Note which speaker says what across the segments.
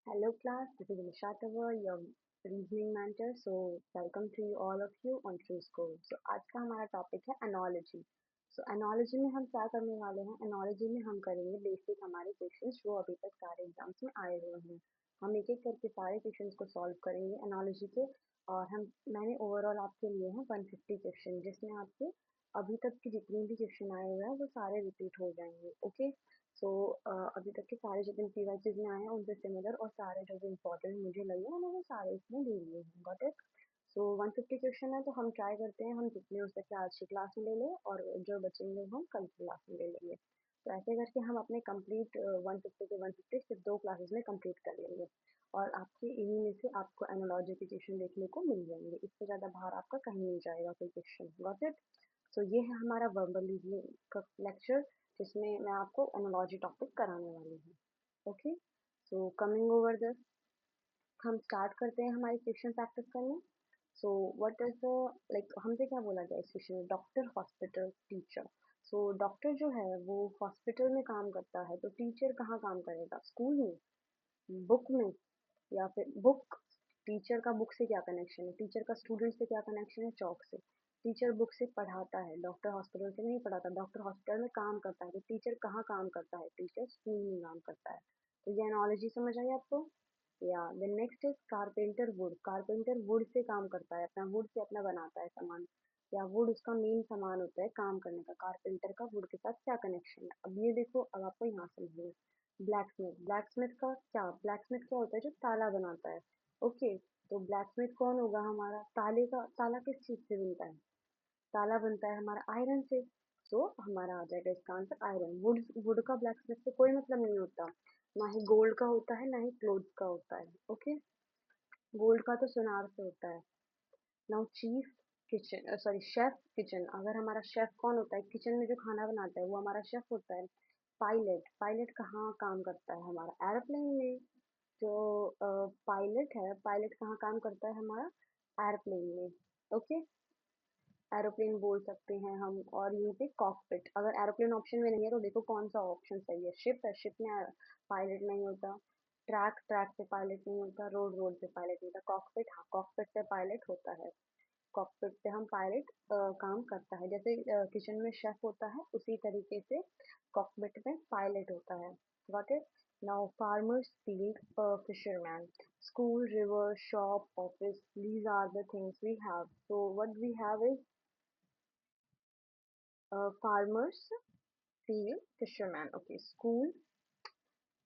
Speaker 1: Hello class, this is Nisha Tawar, your reasoning mentor. So welcome to you all of you on True School. So आज का हमारा topic है analogy. सो analogy में हम क्या करने वाले हैं? एनोलॉजी में हम करेंगे बेसिक हमारे क्वेश्चंस जो अभी तक सारे एग्जाम्स में आए हुए हैं. हम एक एक करके सारे क्वेश्चंस को सॉल्व करेंगे एनोलॉजी के. और मैंने ओवरऑल आपके लिए हैं 150 क्वेश्चन जिसमें आपके अभी तक के जितने भी क्वेश्चन आए हुए हैं वो सारे रिपीट हो जाएंगे. ओके. सो अभी तक के सारे जितने पीवाईक्यूज में आए हैं उनसे सिमिलर और सारे जो भी इम्पोर्टेंट मुझे लगे हैं वो सारे इसमें दे दिए हैं. Got it. सो 150 क्वेश्चन है तो हम ट्राई करते हैं हम जितने हो सके आज की क्लास में ले लें और जो बचेंगे वो हम कल की क्लास में ले लेंगे. तो ऐसे करके हम अपने कंप्लीट 150 के 150 सिर्फ 2 क्लासेस में कंप्लीट कर लेंगे. और आपके इन्हीं में से आपको एनालॉजी के क्वेश्चन देखने को मिल जाएंगे. इससे ज़्यादा बाहर आपका कहीं नहीं जाएगा कोई क्वेश्चन. Got it. सो ये है हमारा वर्बल रीजनिंग का लेक्चर जिसमें मैं आपको एनालॉजी टॉपिक कराने वाली हूँ. Okay. So coming over this हम स्टार्ट करते हैं हमारी क्वेश्चन प्रैक्टिस करने. So what is the like हमसे क्या बोला गया इस क्वेश्चन में? Doctor, hospital, teacher. So doctor जो है वो हॉस्पिटल में काम करता है तो टीचर कहाँ काम करेगा? स्कूल में, बुक में, या फिर बुक. टीचर का बुक से क्या कनेक्शन है? टीचर का स्टूडेंट से क्या कनेक्शन है? चौक से. टीचर बुक से पढ़ाता है, डॉक्टर हॉस्पिटल से नहीं पढ़ाता. डॉक्टर हॉस्पिटल में काम करता है तो टीचर कहाँ काम करता है? टीचर स्कूल में काम करता है. तो ये एनालॉजी समझ आई आपको? या then next is carpenter wood. Carpenter wood से काम करता है, अपना वुड से अपना बनाता है सामान, या वुड उसका मेन सामान होता है काम करने का. कारपेंटर का वुड के साथ क्या कनेक्शन है? अब ये देखो, अब आपको यहाँ समझना. ब्लैकस्मिथ. ब्लैकस्मिथ का क्या? ब्लैकस्मिथ क्या होता है? जो ताला बनाता है. ओके. तो ब्लैकस्मिथ कौन होगा हमारा? ताले का ताला किस चीज से बनता है? ताला बनता है हमारा आयरन से. तो हमारा आ जाएगा इसका आंसर आयरन. वुड. वुड का ब्लैकस्मिथ से कोई मतलब नहीं होता. ना ही गोल्ड का होता है ना ही क्लोथ का होता है. ओके. गोल्ड का तो सुनार से होता है. Now chief kitchen, sorry chef kitchen. अगर हमारा शेफ कौन होता है किचन में जो खाना बनाता है वो हमारा शेफ होता है. पायलट. पायलट कहाँ काम करता है हमारा? एरोप्लेन में. जो पायलट है, पायलट कहाँ काम करता है हमारा? एरोप्लेन में. ओके. एरोप्लेन बोल सकते हैं हम. और यहीं पे कॉकपिट. अगर एरोप्लेन ऑप्शन में नहीं है तो देखो कौन सा ऑप्शन सही है. शिप है, शिप में पायलट नहीं होता. ट्रैक, ट्रैक पे पायलट नहीं होता. रोड, रोड पे पायलट नहीं होता. कॉकपिट, हाँ कॉकपिट पे पायलट होता है. कॉकपिट पे हम पायलट काम करता है. जैसे किचन में शेफ होता है उसी तरीके से कॉकपिट में पायलट होता है. Got it. Now farmers field, fisherman. School, river, shop, office, these are the things we have. So what we have is farmers, field, fisherman. Okay, school.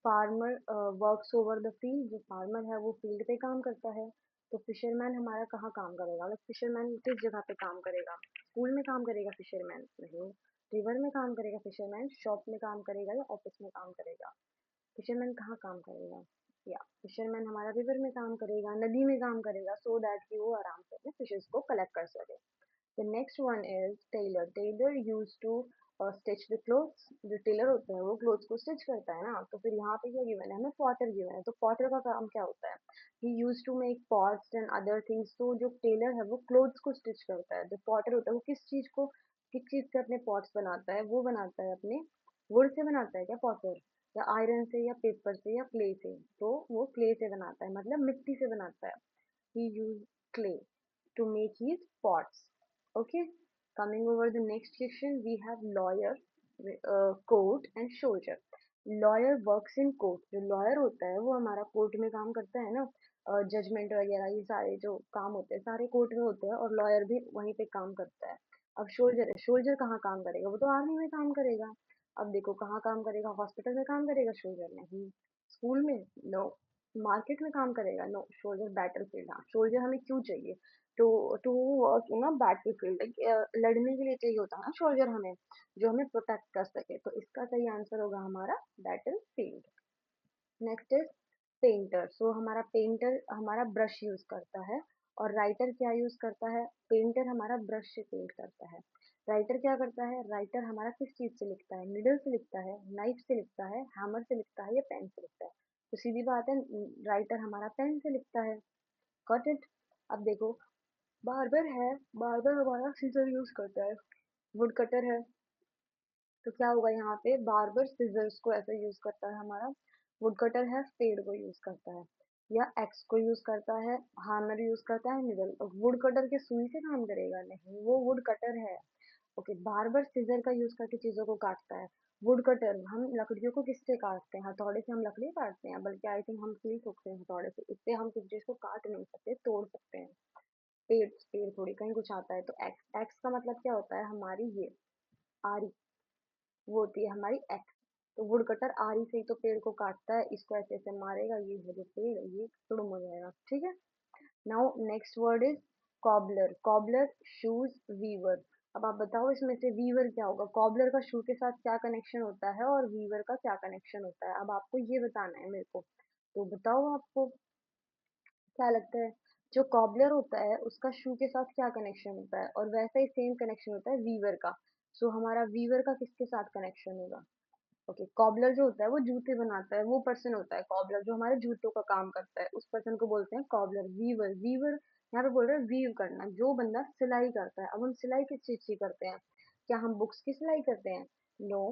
Speaker 1: Farmer works over the field. जो farmer है वो field पे काम करता है. तो fisherman हमारा कहाँ काम करेगा? मतलब फिशरमैन किस जगह पे काम करेगा? स्कूल में काम करेगा फिशरमैन? नहीं. रिवर में काम करेगा फिशरमैन? शॉप में काम करेगा या ऑफिस में काम करेगा? फिशरमैन कहाँ काम करेगा? या फिशरमैन हमारा रिवर में काम करेगा, नदी में काम करेगा, सो दैट कि वो आराम से अपने फिशेस को कलेक्ट कर सके. The next one is tailor. Tailor used to stitch the clothes. जो टेलर होता है वो क्लोथ्स को स्टिच करता है ना. तो फिर यहाँ पे क्या गिवन है हमें? पॉटर गिवन है. तो पॉटर का काम क्या होता है? He use to make pots and other things. तो जो टेलर है वो क्लोथ्स को स्टिच करता है. जो पॉटर होता है वो किस चीज से अपने पॉट्स बनाता है? वो बनाता है अपने वुड से बनाता है क्या पॉटर? या आयरन से या पेपर से या क्ले से? तो वो क्ले से बनाता है, मतलब मिट्टी से बनाता है. He use clay to make his pots. Okay. Coming over the next section, we have lawyer, court and soldier. Lawyer works in court. जो लॉयर होता है वो हमारा कोर्ट में काम करता है ना. जजमेंट वगैरह ये सारे जो काम होते हैं सारे कोर्ट में होते हैं और लॉयर भी वहीं पे काम करता है. अब सोल्जर है. सोल्जर कहाँ काम करेगा? वो तो आर्मी में काम करेगा. अब देखो कहाँ काम करेगा? हॉस्पिटल में काम करेगा सोल्जर? नहीं. स्कूल में? नो. मार्केट में काम करेगा? नो. Soldier battle field. हाँ, सोल्जर हमें क्यों चाहिए? To to work in a battle field. लड़ने के लिए चाहिए होता है ना सोल्जर हमें, जो हमें प्रोटेक्ट कर सके. तो इसका सही आंसर होगा हमारा battlefield. Next is painter. So हमारा पेंटर हमारा ब्रश यूज करता है. और राइटर क्या यूज करता है? पेंटर हमारा ब्रश से पेंट करता है. राइटर क्या करता है? राइटर हमारा किस चीज से लिखता है? निडल से लिखता है, नाइफ से लिखता है, हैमर से लिखता है या पेन से लिखता है? तो सीधी बात है, राइटर हमारा पेन से लिखता है. Got it. अब देखो, बार्बर है. बार्बर हमारा सीजर यूज करता है. वुड कटर है. तो क्या होगा यहाँ पे? बार्बर सिजर्स को ऐसे यूज करता है हमारा. वुड कटर है, पेड़ को यूज करता है, या एक्स को यूज करता है, हैमर यूज करता है, निडल। वुड कटर के सुई से काम करेगा? नहीं, वो वुड कटर है। ओके, बार बार सीजर का यूज करके चीजों को काटता है। वुड कटर, हम लकड़ियों को किससे काटते हैं? हथौड़े से हम लकड़ी काटते हैं, बल्कि आई थिंक हम कील ठोकते हैं हथौड़े से। इससे हम किसी चीज को काट नहीं सकते, तोड़ सकते हैं। पेड़, पेड़ थोड़ी कहीं कुछ आता है। तो एक्स, एक्स का मतलब क्या होता है? हमारी ये आरी, वो होती है हमारी एक्स। तो वुड कटर आरी से ही तो पेड़ को काटता है, इसको ऐसे ऐसे मारेगा, ये है जो पेड़, ये तुड़ुम हो जाएगा। ठीक है। Now next word is cobbler. Cobbler, shoes, weaver. अब आप बताओ इसमें से वीवर क्या होगा? कॉबलर का शू के साथ क्या कनेक्शन होता है और वीवर का क्या कनेक्शन होता है? अब आपको ये बताना है मेरे को। तो बताओ आपको क्या लगता है, जो कॉबलर होता है उसका शू के साथ क्या कनेक्शन होता है? और वैसा ही सेम कनेक्शन होता है वीवर का। सो हमारा वीवर का किसके साथ कनेक्शन होगा? ओके, कॉबलर जो होता है वो जूते बनाता है, वो पर्सन होता है कॉबलर जो हमारे जूतों का काम करता है, उस पर्सन को बोलते हैं कॉबलर। वीवर, वीवर यहाँ पे बोल रहे हैं वीव करना, जो बंदा सिलाई करता है। अब हम सिलाई किस चीज की करते हैं? क्या हम बुक्स की सिलाई करते हैं? नो।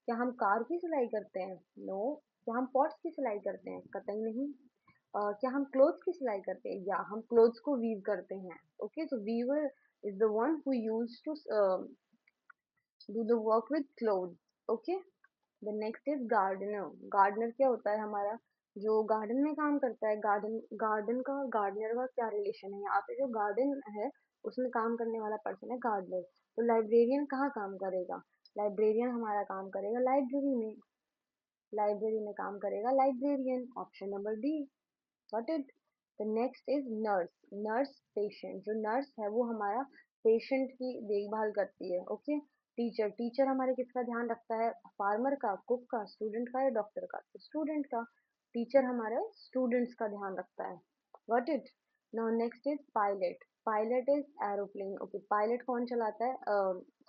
Speaker 1: क्या हम कार की सिलाई करते हैं? नो। क्या हम पॉट्स की सिलाई करते हैं? कतई नहीं। क्या हम क्लोथ्स की सिलाई करते हैं? या हम क्लोथ्स को वीव करते हैं। ओके, तो weaver is the one who use to do the work with cloth. Okay. The next is gardener. Gardener क्या होता है? हमारा जो गार्डन में काम करता है। गार्डन, गार्डन का गार्डनर का क्या रिलेशन है? यहाँ पे जो गार्डन है उसमें काम करने वाला पर्सन है गार्डनर। तो लाइब्रेरियन कहाँ काम करेगा? लाइब्रेरियन हमारा काम करेगा लाइब्रेरी में। लाइब्रेरी में काम करेगा librarian, option number D. Got it. The next is nurse. Nurse, patient. जो नर्स है वो हमारा पेशेंट की देखभाल करती है। ओके। टीचर, टीचर हमारे किसका ध्यान रखता है? फार्मर का, कुक का, स्टूडेंट का या डॉक्टर का? स्टूडेंट का। टीचर हमारे स्टूडेंट्स का ध्यान रखता है। Got it. Now next is pilot. Pilot is aeroplane. Okay, pilot कौन चलाता है?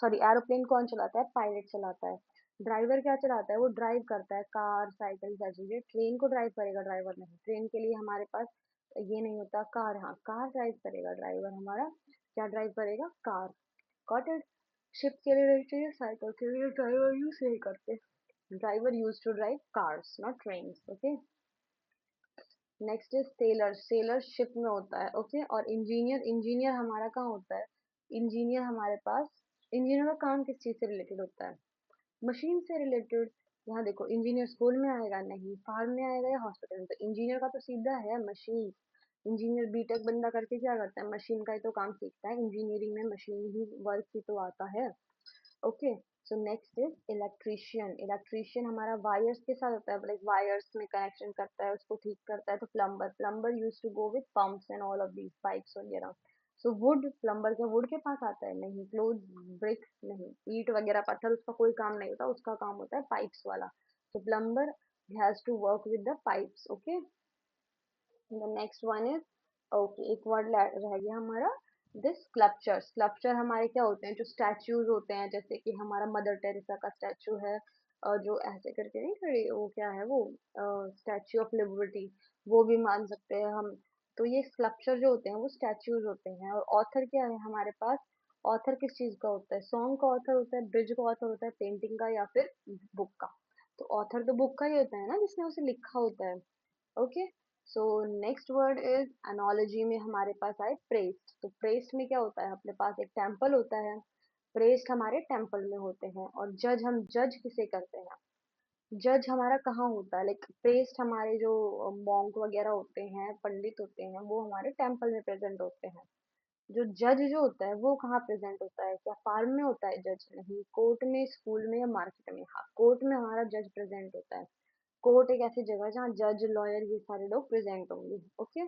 Speaker 1: सॉरी, एरोप्लेन कौन चलाता है? पायलट चलाता है। ड्राइवर क्या चलाता है? वो ड्राइव करता है कार, साइकिल, क्या चीजें। ट्रेन को ड्राइव करेगा ड्राइवर? नहीं, ट्रेन के लिए हमारे पास ये नहीं होता। कार, हाँ, कार ड्राइव करेगा ड्राइवर हमारा। क्या ड्राइव करेगा? कार। Got it. शिप के लिए चाहिए, साइकिल के लिए ड्राइवर यूज नहीं करते। Driver use to drive cars, not train. Okay. Next is sailor. Sailor ship में होता है। ओके। और इंजीनियर, इंजीनियर हमारा कहाँ होता है? इंजीनियर हमारे पास, इंजीनियर का काम किस चीज से रिलेटेड होता है? मशीन से रिलेटेड। यहाँ देखो, इंजीनियर स्कूल में आएगा? नहीं। फार्म में आएगा या हॉस्पिटल में? तो इंजीनियर का तो सीधा है मशीन। इंजीनियर बीटेक बंदा करके क्या करता है? मशीन का ही तो काम सीखता है। इंजीनियरिंग में मशीन ही वर्क ही तो आता है। Okay. So next is electrician. Electrician हमारा वायर्स के साथ होता है, लाइक वायर्स में कनेक्शन करता है, उसको ठीक करता है। तो plumber, plumber use to go with pumps and all of these pipes वगैरह। सो वुड, प्लम्बर क्या वुड के पास आता है? नहीं। Cloth, bricks? नहीं। ईट वगैरह, पत्थर, उसका कोई काम नहीं होता, उसका काम होता है पाइप्स वाला। तो plumber has to work with the pipes. Okay. The next one is, okay, एक वर्ड रह गया हमारा, दिस स्कल्पचर। स्कल्पचर हमारे क्या होते हैं? जो स्टैचूज होते हैं, जैसे कि हमारा मदर टेरेसा का स्टैचू है, और जो ऐसे करके नहीं खड़ी, वो क्या है वो, स्टैचू ऑफ लिबर्टी, वो भी मान सकते हैं हम। तो ये स्कल्पचर जो होते हैं वो स्टैचूज होते हैं। और ऑथर क्या है हमारे पास? ऑथर किस चीज का होता है? सॉन्ग का ऑथर होता है, ब्रिज का ऑथर होता है, पेंटिंग का, या फिर बुक का? तो ऑथर तो बुक का ही होता है ना, जिसने उसे लिखा होता है। Okay. So next word is analogy. में हमारे पास आए प्रेस्ट। तो प्रेस्ट में क्या होता है? अपने पास एक टेम्पल होता है, प्रेस्ट हमारे टेम्पल में होते हैं। और जज, हम जज किसे करते हैं? जज हमारा कहाँ होता है? लाइक प्रेस्ट हमारे जो मॉन्क वगैरह होते हैं, पंडित होते हैं, वो हमारे टेम्पल में प्रेजेंट होते हैं। जो जज जो होता है वो कहाँ प्रेजेंट होता है? क्या फार्म में होता है जज? नहीं। कोर्ट में, स्कूल में या मार्केट में? हाँ, कोर्ट में हमारा जज प्रेजेंट होता है। कोर्ट एक ऐसी जगह है जहाँ जज, लॉयर, ये सारे लोग प्रेजेंट होंगे। Okay.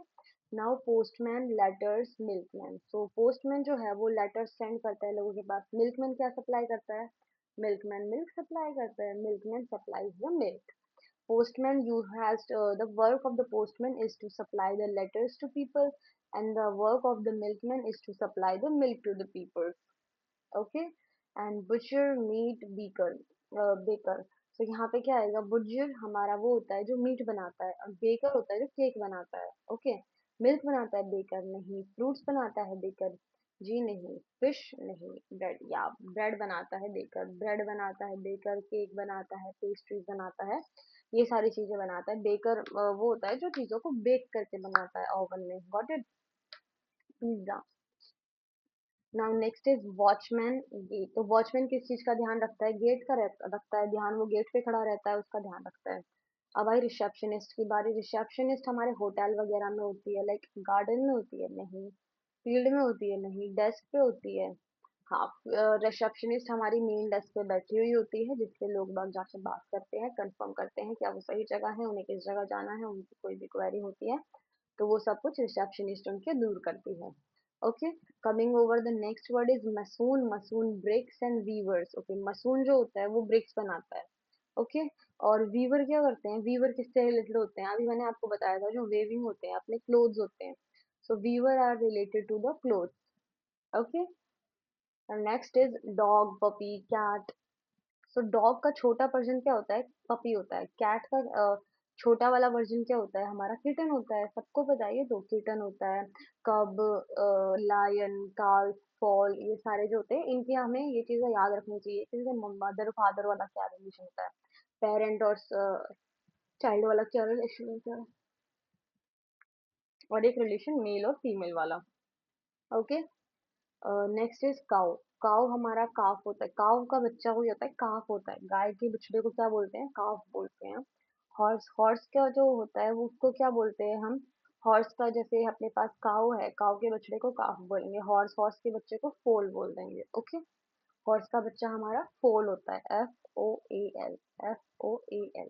Speaker 1: Now postman, letters, milkman. So postman जो है वो लेटर्स सेंड करता है लोगों के पास। मिल्कमैन क्या सप्लाई करता है? मिल्कमैन मिल्क सप्लाई करता है। Milkman supplies the milk. Postman you has the work of the postman is to supply the letters to people, and the work of the milkman is to supply the milk to the people. Okay. And butcher, meat, beaker, baker. तो यहाँ पे क्या आएगा? Butcher हमारा वो होता है जो मीट बनाता है, और बेकर होता है जो केक बनाता है। ओके। मिल्क बनाता है बेकर? नहीं। फ्रूट्स बनाता है बेकर? जी नहीं। फिश? नहीं। ब्रेड, या ब्रेड बनाता है बेकर, ब्रेड बनाता है बेकर, केक बनाता है, पेस्ट्रीज बनाता है ये सारी चीजें बनाता है। बेकर वो होता है जो चीजों को बेक करके बनाता है ओवन में। Got it? Pizza. Now next is watchman. Gate. तो वॉचमैन किस चीज का ध्यान रखता है? गेट का रखता है ध्यान, वो गेट पे खड़ा रहता है, उसका ध्यान रखता है। अब आई रिसेप्शनिस्ट की बारी। रिसेप्शनिस्ट हमारे होटल वगैरह में होती है, लाइक गार्डन में होती है? नहीं। फील्ड में होती है? नहीं। डेस्क पे होती है? हाँ। रिसेप्शनिस्ट हमारी मेन डेस्क पे बैठी हुई होती है, जिससे लोग बाग जाके बात करते हैं, कंफर्म करते हैं क्या वो सही जगह है, उन्हें किस जगह जाना है, उनकी कोई भी क्वेरी होती है तो वो सब कुछ रिसेप्शनिस्ट उनके दूर करती है। Okay. Coming over the next word is mason. Mason bricks and weavers. Okay, mason जो होता है वो ब्रिक्स बनाता है। ओके। और वीवर क्या करते हैं? वीवर किससे रिलेटेड होते हैं? अभी मैंने आपको बताया था, जो वेविंग होते हैं अपने क्लोथ्स होते हैं। So weaver are related to the clothes. Okay. Next is dog, puppy, cat. So dog का छोटा वर्जन क्या होता है? पपी होता है। कैट का छोटा वाला वर्जन क्या होता है? हमारा किटन होता है। सबको बताइए, तो किटन होता है। कब, लायन, काल, फॉल, ये सारे जो होते हैं इनकी हमें ये चीजें याद रखनी चाहिए। जैसे मदर फादर वाला क्या रिलेशन होता है, पेरेंट और चाइल्ड वाला क्या रिलेशन होता है, और एक रिलेशन मेल और फीमेल वाला। Okay. Next is cow. Cow हमारा काफ होता है। काउ का बच्चा कोई होता है, काफ होता है। गाय के बछड़े को क्या बोलते हैं? काफ बोलते हैं। हॉर्स, हॉर्स का जो होता है वो उसको क्या बोलते हैं हम? हॉर्स का, जैसे अपने पास काउ है, काउ के बछड़े को काफ बोलेंगे। हॉर्स, हॉर्स के बच्चे को फोल बोल देंगे। ओके। हॉर्स का बच्चा हमारा फोल होता है। FOAL। FOAL।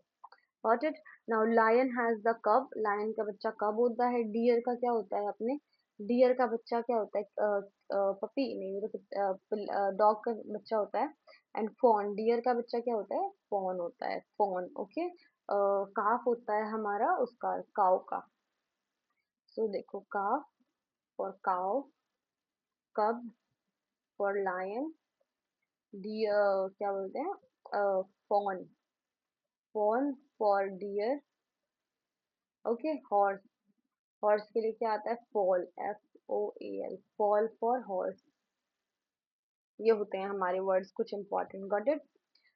Speaker 1: Got it? Now lion has the cub. Lion का बच्चा कब होता है। डियर का क्या होता है अपने? डियर का बच्चा क्या होता है? पपी नहीं, वो तो डॉग का बच्चा होता है। एंड फॉन, डियर का बच्चा क्या होता है? फॉन होता है। फॉन। ओके। काफ होता है हमारा उसका, काउ का। सो देखो, calf for cow, cub for lion, deer क्या बोलते हैं? Fawn. Fawn for deer. Okay. Horse, horse के लिए क्या आता है? Foal. FOAL। Foal for horse. ये होते हैं हमारे वर्ड्स कुछ important. Got it?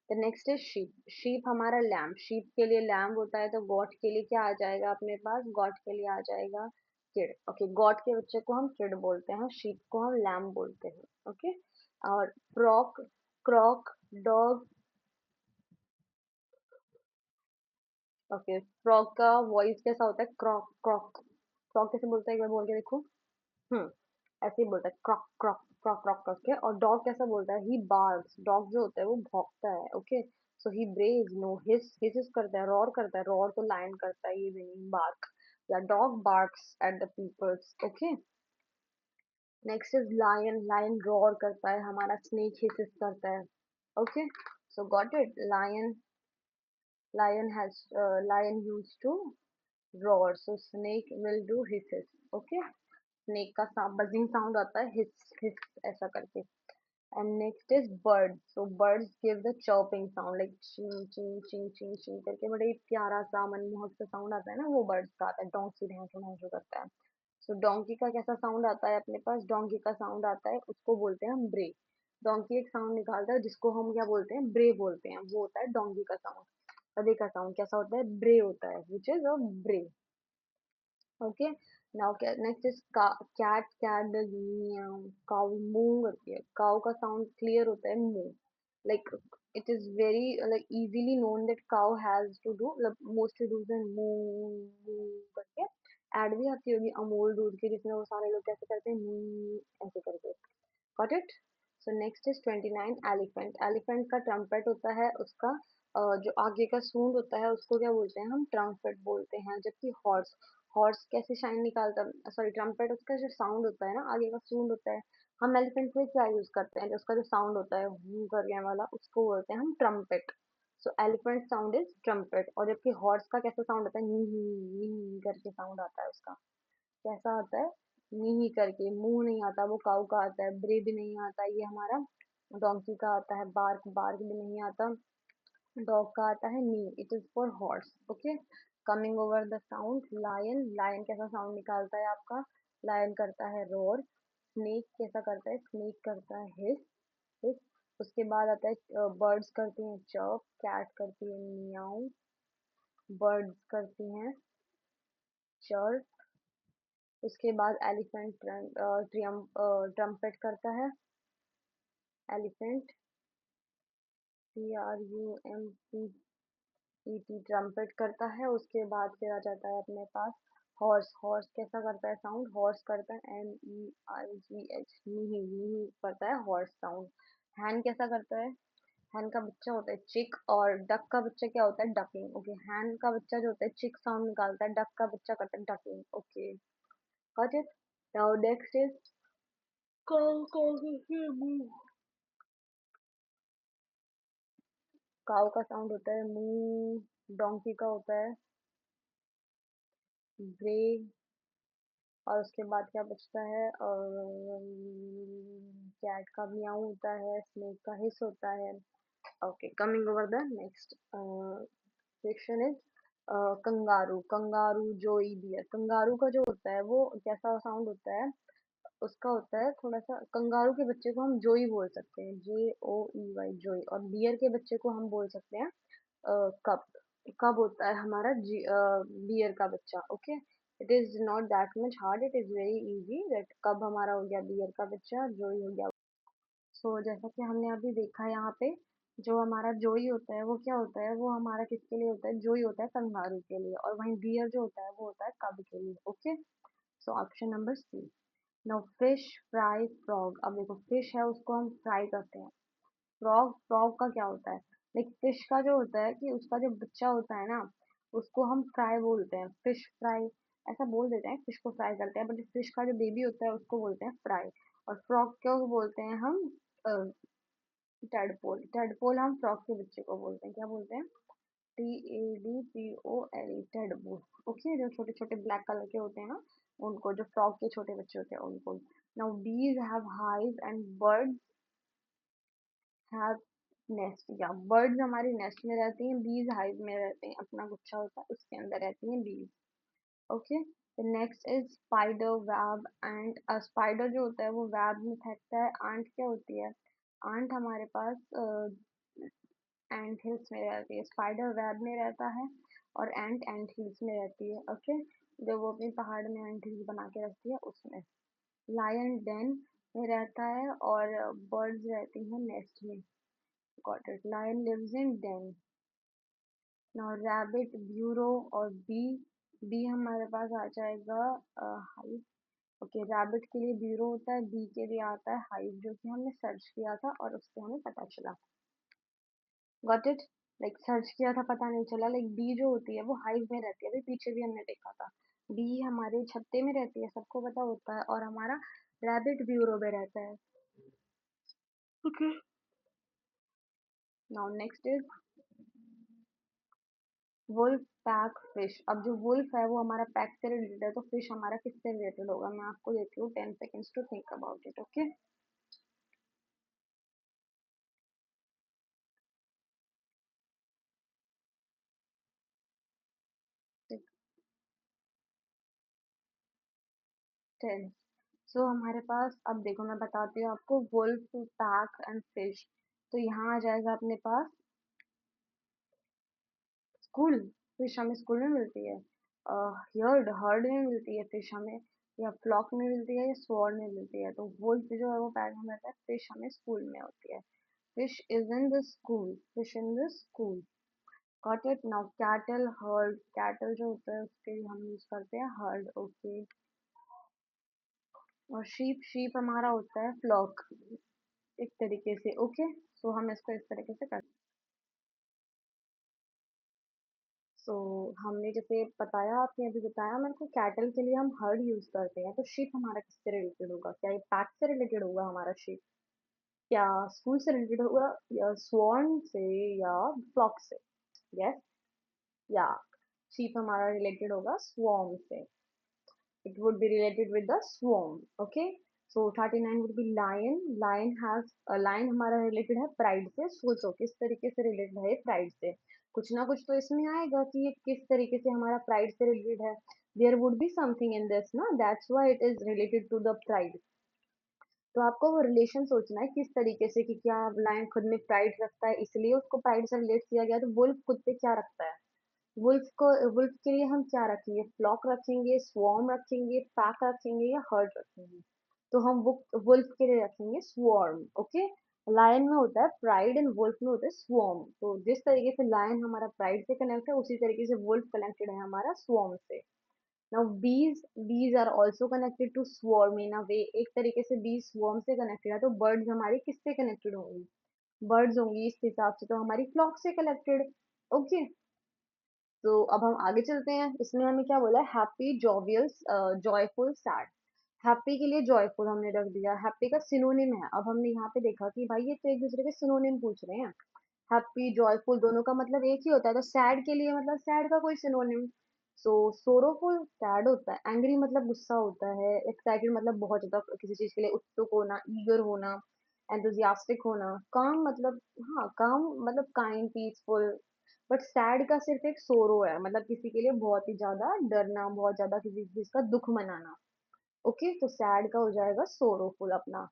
Speaker 1: The next is sheep. Sheep हमारा लैम्प। शीप के लिए लैम्प होता है, तो गॉट के लिए क्या आ जाएगा अपने पास? गॉट के लिए आ जाएगा किड। ओके। गॉट के बच्चे को हम किड बोलते हैं, शीप को हम लैम्प बोलते हैं। ओके। और फ्रॉक, क्रॉक, डॉग। ओके। फ्रॉक का वॉइस कैसा होता है? क्रॉक क्रॉक। क्रॉक कैसे बोलता है, एक बार बोल के देखो। हम्म, ऐसे ही बोलता है, क्रॉक क्रॉक क्रॉक क्रॉक करके। और डॉग कैसा बोलता है? ही बार्क्स। डॉग जो होता है वो भौंकता है। ओके। सो ही ब्रेव्स, नो, हिस करता है, रॉर करता है। रॉर तो लायन करता है, ये मीनिंग बार्क, या dog barks at the peoples. Okay. Next is lion. Lion roar करता है हमारा। स्नेक हिसिस करता है। Okay. So got it? Lion, lion has, lion use to roar, so snake will do hisses. Okay. Snake का sound, buzzing sound आता है, hiss hiss ऐसा करके। And next is bird. So birds give the chirping sound, like चिंग चिंग चिंग चिंग चिंग करके, बड़ा ही प्यारा सा मनमोहक सा साउंड आता है ना, वो बर्ड्स का आता है। डोंकी ढैंचू ढैंचू करता है। सो डोंकी का कैसा साउंड आता है अपने पास? डोंकी का साउंड आता है, उसको बोलते हैं हम ब्रे। डोंकी एक साउंड निकालता है जिसको हम क्या बोलते हैं? ब्रे बोलते हैं। वो होता है डोंकी का साउंड। गधे का साउंड कैसा होता है? ब्रे होता है, विच is a bray. Okay. Now next is cat. Cat does meow. Cow moo करती है। काउ का साउंड क्लियर होता है, moo. Like it is very like easily known that cow has to do, मतलब mostly does and moo moo करके। एड भी आती होगी अमूल दूध की, जिसमें वो सारे लोग कैसे करते हैं, मूव ऐसे करके। Got it? So next is 29 elephant. Elephant का ट्रम्पेट होता है उसका, जो आगे का सूंड होता है उसको क्या बोलते हैं हम? ट्रम्पेट बोलते हैं। जबकि हॉर्स, हॉर्स कैसे शाइन निकालता, सॉरी ट्रम्पेट, उसका जो साउंड होता है ना, आगे का सूंड होता है। हम एलिफेंट में क्या यूज करते हैं? जो उसका जो साउंड होता है वू करने वाला, उसको बोलते हैं हम trumpet. So elephant sound is trumpet. और जबकि हॉर्स का कैसा साउंड होता है? नी करके साउंड आता है उसका। कैसा आता है? नी करके। मुंह नहीं आता, वो काऊ का आता है। ब्रे भी नहीं आता, ये हमारा डोंकी का आता है। बार्क, बार्क भी नहीं आता। डॉग का आता है neigh, it is for horse. Okay. Coming over the sound, lion. Lion कैसा साउंड निकालता है आपका? लायन करता है रोर। स्नेक कैसा करता है? स्नेक करता है हिस हिस। उसके बाद आता है बर्ड्स करती हैं चर्प। कैट करती है मियाऊ। बर्ड्स करती हैं चर्च। उसके बाद एलिफेंट ट्रम्पेट करता है। एलिफेंट, TRUMPET ट्रम्पेट करता है। उसके बाद फिर आ जाता है अपने पास हॉर्स। हॉर्स कैसा करता है साउंड? हॉर्स करता है MEIGH, नी करता है हॉर्स साउंड। हैन कैसा करता है? हैन का बच्चा होता है चिक, और डक का बच्चा क्या होता है? डकिंग। ओके, हैन का बच्चा जो होता है चिक साउंड निकालता है, डक का बच्चा करता है ducking. Okay, got it. Now next is cow. Cow कैसे मूव? काउ का साउंड होता है मूव। डोंकी का होता है ब्रे। और उसके बाद क्या बचता है? कैट का म्याऊ होता है, स्नेक का हिस होता है। Okay, coming over the next section is kangaroo. Kangaroo जोई डियर। कंगारू का जो होता है वो कैसा साउंड होता है? उसका होता है थोड़ा सा, कंगारू के बच्चे को हम जोई बोल सकते हैं, JOEY जोई। और डियर के बच्चे को हम बोल सकते हैं कब। कब होता है हमारा बियर का बच्चा। Okay, it is not that much hard, it is very easy. That कब हमारा हो गया बियर का बच्चा, जोई हो गया। सो जैसा कि हमने अभी देखा यहाँ पे, जो हमारा जोई होता है वो क्या होता है? वो हमारा किसके लिए होता है? जोई होता है कंगारू के लिए, और वहीं बियर जो होता है वो होता है कब के लिए। Okay, so option number C. Now fish fry frog. अब देखो, फिश है उसको हम फ्राई करते हैं। फ्रॉग, फ्रॉग का क्या होता है? लाइक फिश का जो होता है कि उसका जो बच्चा होता है ना, उसको हम फ्राई बोलते हैं, फिश फ्राई ऐसा बोल देते हैं। फिश को फ्राई करते हैं, बट फिश का जो बेबी होता है उसको बोलते हैं फ्राई। और फ्रॉग क्यों बोलते हैं हम? टेडपोल। टेडपोल हम फ्रॉग के बच्चे को बोलते हैं, क्या बोलते हैं? TADPOLE, tadpole. ओके, जो छोटे छोटे ब्लैक कलर के होते हैं ना, उनको, जो फ्रॉग के छोटे बच्चे होते हैं उनको। नाउ बीज have hive and birds have nest. या बर्ड्स हमारी नेस्ट में रहती हैं, बीज हाइव में रहते हैं, अपना गुच्छा होता है उसके अंदर रहती हैं बीज। Okay, the next is spider web and. Spider जो होता है वो वेब में फेंकता है। आंट क्या होती है? आंट हमारे पास एंट हिल्स में रहती है। स्पाइडर वेब में रहता है, और एंट एंट हिल्स में रहती है। ओके, जो वो अपनी पहाड़ में एंट हिल्स बना के रखती है उसमें। लायन डेन में रहता है, और बर्ड्स रहती हैं नेस्ट में। Got it, lion lives in den. Now rabbit, burrow और बी। बी हमारे पास आ जाएगा हाइव। ओके, रैबिट के लिए ब्यूरो होता है, बी के लिए आता है हाइव, जो कि हमने सर्च किया था और उससे हमें पता चला। Got it. लाइक सर्च किया था, पता नहीं चला। लाइक बी जो होती है वो हाइव में रहती है, अभी पीछे भी हमने देखा था। बी हमारे छत्ते में रहती है, सबको पता होता है, और हमारा रैबिट ब्यूरो में रहता है। Okay, now next is wolf pack fish. अब जो वुल्फ है वो हमारा पैक से रिलेटेड है, तो फिश हमारा किससे रिलेटेड होगा? मैं आपको देती हूँ 10 seconds to think about it. Okay, 10। सो हमारे पास, अब देखो मैं बताती हूँ आपको, वुल्फ पैक एंड फिश। तो यहाँ आ जाएगा अपने पास स्कूल। फिश हमें स्कूल में मिलती है। हर्ड, हर्ड में मिलती है फिश हमें, या फ्लॉक में मिलती है, या स्वॉर्ड में मिलती है। तो वुल्फ जो है वो पैक में रहता है, फिश हमें स्कूल में होती है। Fish is in the school, fish in the school. Got it. Now cattle, heard. Cattle जो होता है उसके लिए हम यूज करते हैं हर्ड। ओके, और शीप, शीप हमारा होता है फ्लॉक, एक तरीके से। ओके, सो हम इसको इस तरीके से करते हैं। सो हमने जैसे बताया, आपने अभी बताया मेरे को, कैटल के लिए हम हर्ड यूज करते हैं। तो शीप हमारा किससे रिलेटेड होगा? क्या ये पैक से रिलेटेड होगा हमारा शीप? क्या स्कूल से रिलेटेड होगा, या स्वॉर्म से, या फ्लॉक से? यस, या शीप हमारा रिलेटेड होगा स्वॉर्म से। It would be related with the swarm. Okay, so 39 would be lion. Lion has a lion हमारा related है pride से। सोचो किस तरीके से related है pride से। कुछ ना कुछ तो इसमें आएगा कि ये किस तरीके से हमारा pride से related है। There would be something in this ना, that's why it is related to the pride. तो आपको वो रिलेशन सोचना है किस तरीके से, कि क्या लायन खुद में प्राइड रखता है इसलिए उसको प्राइड से रिलेट किया गया, तो वुल्फ खुद पे क्या रखता है? वुल्फ के लिए हम क्या रखेंगे? फ्लॉक रखेंगे, स्वॉर्म रखेंगे, पैक रखेंगे या हर्ड रखेंगे? तो हम वुल्फ के लिए रखेंगे स्वॉर्म। ओके, लायन में होता है प्राइड एंड वुल्फ में होता है स्वॉर्म। तो जिस तरीके से लायन हमारा प्राइड से कनेक्ट है, उसी तरीके से वुल्फ कनेक्टेड है हमारा स्वॉर्म से। Now bees are also connected to swarm in a way. एक तरीके से बीज स्वॉर्म से कनेक्टेड है, तो बर्ड्स हमारी किससे कनेक्टेड होंगी? बर्ड्स होंगी इस हिसाब से, तो हमारी फ्लॉक से कनेक्टेड। ओके, तो अब हम आगे चलते हैं। इसमें हमें क्या बोला है? Happy, jovial, joyful, sad. Happy के लिए जॉयफुल हमने रख दिया, हैप्पी का सिनोनिम है। अब हमने यहाँ पे देखा कि भाई ये तो एक दूसरे के सिनोनिम पूछ रहे हैं। हैप्पी जॉयफुल दोनों का मतलब एक ही होता है, तो सैड के लिए मतलब सैड का कोई सिनोनिम? सो सोरोफुल सैड होता है, एंग्री मतलब गुस्सा होता है, एक्साइटेड मतलब बहुत ज्यादा किसी चीज के लिए उत्सुक होना, ईगर होना, एंथुजियास्टिक होना, काम मतलब, हाँ काम मतलब काइंड, पीसफुल। बट सैड का सिर्फ एक सोरो है, मतलब किसी के लिए बहुत ही ज्यादा डरना, बहुत ज्यादा किसी चीज का दुख मनाना। ओके, तो सैड का हो जाएगा सोरोफुल अपना।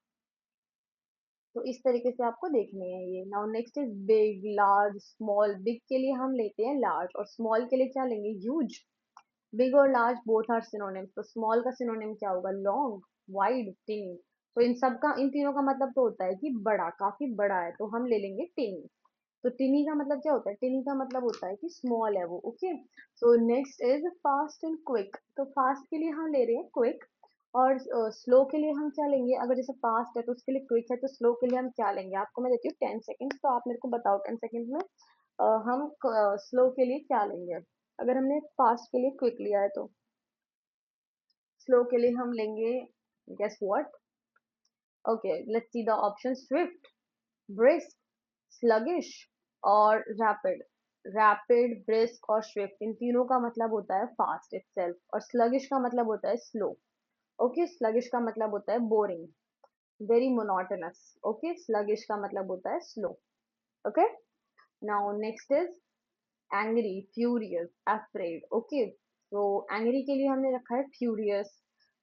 Speaker 1: तो इस तरीके से आपको देखने हैं ये। Now next is big, large, small. Big के लिए हम लेते हैं लार्ज, और स्मॉल के लिए क्या लेंगे? ह्यूज। बिग और लार्ज बोथ आर सिनोनिम्स, तो स्मॉल का सिनोनिम क्या होगा? Long, wide, टिनी। तो इन सब का, इन तीनों का मतलब तो होता है कि बड़ा, काफी बड़ा है, तो हम ले लेंगे टिनी। तो टिनी का मतलब क्या होता है? टिनी का मतलब होता है कि स्मॉल है वो। Okay, so next is fast and quick. तो फास्ट के लिए हम ले रहे हैं क्विक, और स्लो के लिए हम क्या लेंगे? अगर जैसे फास्ट है तो उसके लिए क्विक है, तो स्लो के लिए हम क्या लेंगे? आपको मैं देती हूँ 10 सेकेंड्स, तो आप मेरे को बताओ 10 सेकेंड्स में हम स्लो के लिए क्या लेंगे? अगर हमने फास्ट के लिए क्विक लिया है, तो स्लो के लिए हम लेंगे, guess what? Okay, let's see the option. Swift, brisk, sluggish और रैपिड। रैपिड, ब्रिस्क और स्विफ्ट, इन तीनों का मतलब होता है फास्ट इटसेल्फ, और स्लगिश का मतलब होता है स्लो। ओके, स्लगिश का मतलब होता है boring, very monotonous. Okay, sluggish का मतलब होता है slow. Okay, now next is angry, furious, afraid. Okay, तो एंग्री के लिए हमने रखा है फ्यूरियस।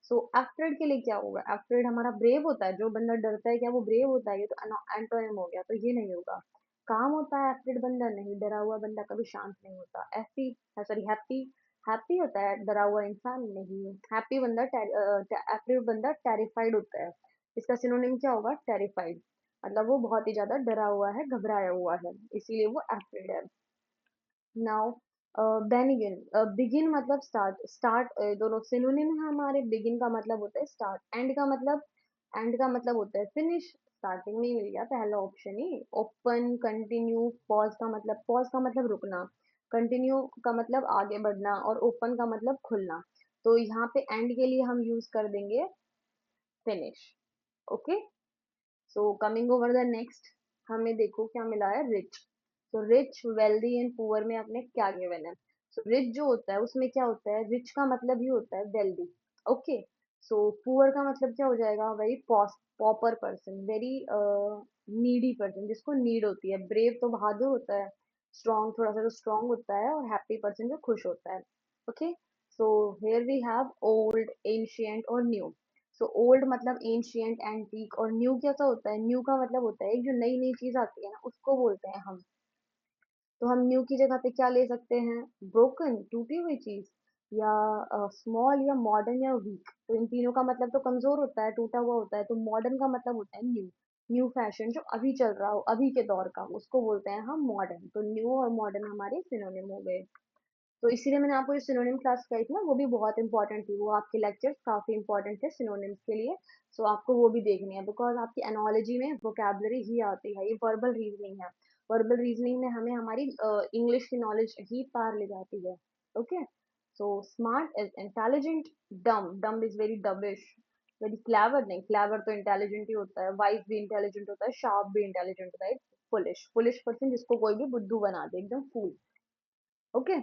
Speaker 1: सो अफ्रेड के लिए क्या होगा? अफ्रेड हमारा ब्रेव होता है, जो बंदा डरता है क्या वो ब्रेव होता है? ये तो एंटोनिम हो गया, तो ये नहीं होगा। काम होता है अफ्रेड बंदा नहीं, डरा हुआ बंदा कभी शांत नहीं होता। एफी, सॉरी हैप्पी, हैप्पी होता है डरा हुआ इंसान नहीं। हैप्पी बंदा, अफ्रेड बंदा टेरिफाइड होता है। इसका सिनोनिम क्या होगा? टेरिफाइड, मतलब वो बहुत ही ज्यादा डरा हुआ है, घबराया हुआ है, इसीलिए वो अफ्रेड है। नाउ बेनिगिन, बिगिन मतलब स्टार्ट, स्टार्ट दोनों सिनोनिम है हमारे। बिगिन का मतलब होता है स्टार्ट, एंड का मतलब होता है फिनिश। स्टार्टिंग में ही मिल गया पहला ऑप्शन ही। ओपन, कंटिन्यू, पॉज का मतलब रुकना, कंटिन्यू का मतलब आगे बढ़ना, और ओपन का मतलब खुलना। तो यहाँ पे एंड के लिए हम यूज कर देंगे finish. Okay, so coming over the next, हमें देखो क्या मिला है? रिच। तो रिच, वेल्दी एंड पुअर में आपने क्या गिवन है? सो रिच जो होता है उसमें क्या होता है? रिच का मतलब ही होता है वेल्दी। ओके, सो पुअर का मतलब क्या हो जाएगा? Very pauper person, very needy person, जिसको नीड होती है। ब्रेव तो बहादुर होता है, स्ट्रॉन्ग थोड़ा सा तो स्ट्रॉन्ग होता है, और हैप्पी पर्सन जो खुश होता है। Okay, so here we have old, ancient और न्यू। सो ओल्ड मतलब एंशियंट, एंटीक, और न्यू कैसा होता है? न्यू का मतलब होता है जो नई नई चीज आती है ना, उसको बोलते हैं हम। तो हम न्यू की जगह पे क्या ले सकते हैं? ब्रोकन, टूटी हुई चीज, या स्मॉल, या मॉडर्न, या वीक। तो इन तीनों का मतलब तो कमजोर होता है, टूटा हुआ होता है, तो मॉडर्न का मतलब होता है न्यू। न्यू फैशन जो अभी चल रहा हो, अभी के दौर का, उसको बोलते हैं हम मॉडर्न। तो न्यू और मॉडर्न हमारे सिनोनिम हो गए। तो इसीलिए मैंने आपको जो सिनोनिम क्लास कराई थी ना, वो भी बहुत इंपॉर्टेंट थी, वो आपके लेक्चर्स काफी इंपॉर्टेंट थे सिनोनिम्स के लिए। सो आपको वो भी देखनी है, बिकॉज आपकी एनोलॉजी में वोकेबलरी ही आती है, ये वर्बल रीजनिंग है। वर्बल रीजनिंग में हमें हमारी इंग्लिश की नॉलेज ही पार ले जाती है। Okay, so smart is intelligent, डम, डम इज वेरी डबिश, वेरी क्लेवर नहीं, क्लेवर तो इंटेलिजेंट ही होता है, वाइज भी इंटेलिजेंट होता है, शार्प भी इंटेलिजेंट होता है। फुलिश, फुलिश पर्सन जिसको कोई भी बुद्धू बना दे, एकदम fool. Okay,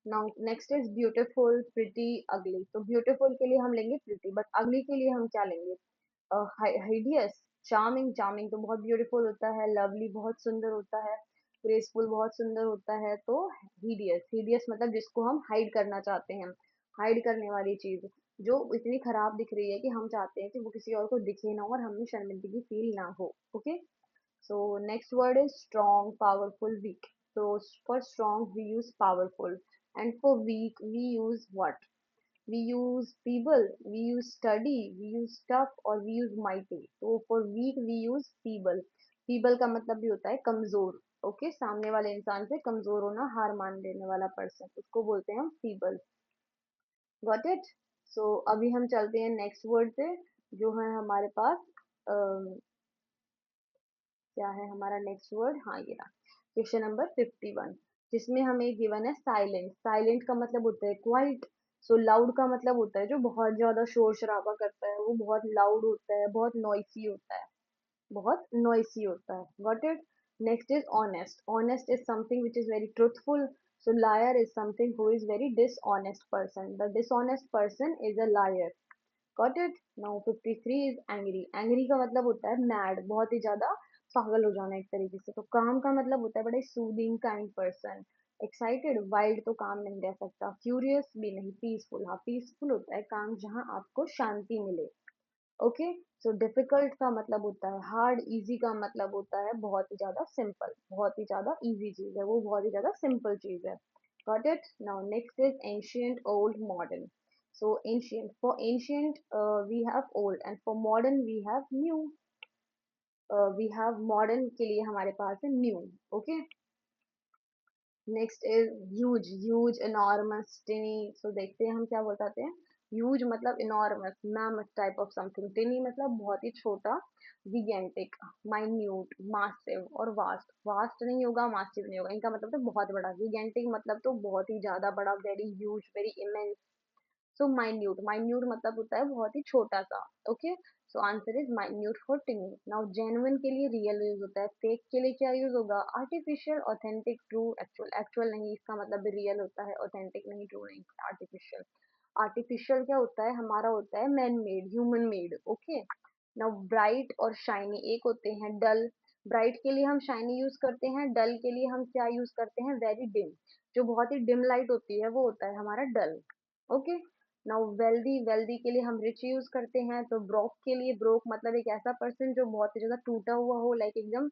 Speaker 1: now next is beautiful, pretty, ugly. तो ब्यूटीफुल के लिए हम लेंगे प्रिटी, बट अगली के लिए हम क्या लेंगे? हाइडियस, चार्मिंग, चार्मिंग तो बहुत ब्यूटीफुल होता है, लवली बहुत सुंदर होता है, ग्रेसफुल बहुत सुंदर होता है, तो हिडियस, हिडियस मतलब जिसको हम हाइड करना चाहते हैं, हाइड करने वाली चीज जो इतनी खराब दिख रही है कि हम चाहते हैं कि वो किसी और को दिखे ना हो, और हमें शर्मिंदगी फील ना हो। Okay, so next word is strong, powerful, weak. So for strong we use powerful, and for weak we use what? We use feeble, we use study, we use tough, और we use mighty. तो for weak we use feeble. feeble का मतलब भी होता है कमजोर. Okay, सामने वाले इंसान से कमजोर होना, हार मान लेने वाला पर्सन, उसको बोलते हैं हम feeble. Got it. सो अभी हम चलते हैं नेक्स्ट वर्ड पे, जो है हमारे पास क्या है हमारा नेक्स्ट वर्ड. हाँ, ये रहा. क्वेश्चन नंबर 51, जिसमें हमें गिवन है साइलेंट. साइलेंट का मतलब होता है क्वाइट. सो लाउड का मतलब होता है जो बहुत ज्यादा शोर शराबा करता है, वो बहुत लाउड होता है, बहुत नॉइसी होता है, बहुत नॉइसी होता है. Got it. Next is honest. Honest is something which is very truthful. So liar is something who is very dishonest person. The dishonest person is a liar. Got it. Now 53 is angry. Angry का मतलब होता है mad, बहुत ही ज्यादा पागल हो जाना एक तरीके से. तो काम का मतलब होता है बड़ा soothing kind person. Excited, wild तो काम नहीं रह सकता. क्यूरियस भी नहीं. पीसफुल, हाँ पीसफुल होता है काम जहाँ आपको शांति मिले. ओके. सो डिफिकल्ट का मतलब होता है हार्ड. इजी का मतलब होता है बहुत ही ज्यादा सिंपल, बहुत ही ज्यादा इजी चीज है वो, बहुत ही ज्यादा सिंपल चीज है. Got it. Now next is ancient, old, modern. So ancient, for ancient we have old, and for modern we have new. We have modern के लिए हमारे पास है new. Okay. Next is huge. Huge, enormous, tiny. So देखते हैं हम क्या बताते हैं. ह्यूज मतलब enormous, mammoth type of something. Tiny मतलब बहुत ही छोटा. gigantic, माइन्यूट, मासिव और वास्ट. वास्ट नहीं होगा, मासिव नहीं होगा, इनका मतलब तो बहुत बड़ा. gigantic मतलब तो बहुत ही ज्यादा बड़ा, वेरी ह्यूज, वेरी इमेंस. सो माइन्यूट, माइन्यूट मतलब होता है बहुत ही छोटा सा. Okay. So answer is minute for टिनी. Now genuine के लिए रियल यूज होता है. फेक के लिए क्या यूज होगा? Artificial, authentic, true, actual. Actual नहीं, इसका मतलब भी रियल होता है. ऑथेंटिक नहीं, ट्रू नहीं, आर्टिफिशियल. आर्टिफिशियल क्या होता है? हमारा होता है man made, human made. Okay. Now bright और शाइनी एक होते हैं डल. ब्राइट के लिए हम शाइनी यूज करते हैं, डल के लिए हम क्या यूज करते हैं? Very dim. जो बहुत ही डिम लाइट होती है वो होता है हमारा डल. ओके. Now wealthy. वेल्दी के लिए हम रिच यूज करते हैं. तो ब्रोक के लिए, ब्रोक मतलब एक ऐसा पर्सन जो बहुत ही ज्यादा टूटा हुआ हो, लाइक एकदम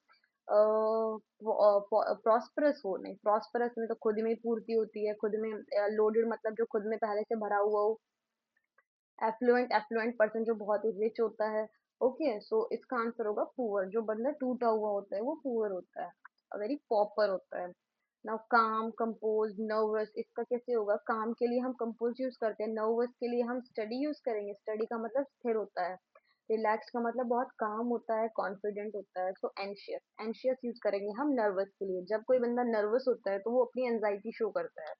Speaker 1: प्रॉस्परस हो. नहीं, प्रॉस्परस में तो खुद में ही पूर्ति होती है, खुद में. लोडेड मतलब जो खुद में पहले से भरा हुआ हो. एफ्लुएंट, एफ्लुएंट पर्सन जो बहुत ही रिच होता है. ओके. सो इसका आंसर होगा पुअर. जो बंदा टूटा हुआ होता है वो पुअर होता है, वेरी पॉपर होता है. नाउ काम, कंपोज, नर्वस. इसका कैसे होगा? काम के लिए हम कंपोज यूज करते हैं, नर्वस के लिए हम स्टडी यूज करेंगे. स्टडी का मतलब स्थिर होता है. रिलैक्स का मतलब बहुत काम होता है, कॉन्फिडेंट होता है. सो एंशियस, एंशियस यूज करेंगे हम नर्वस के लिए. जब कोई बंदा नर्वस होता है तो वो अपनी एंजाइटी शो करता है.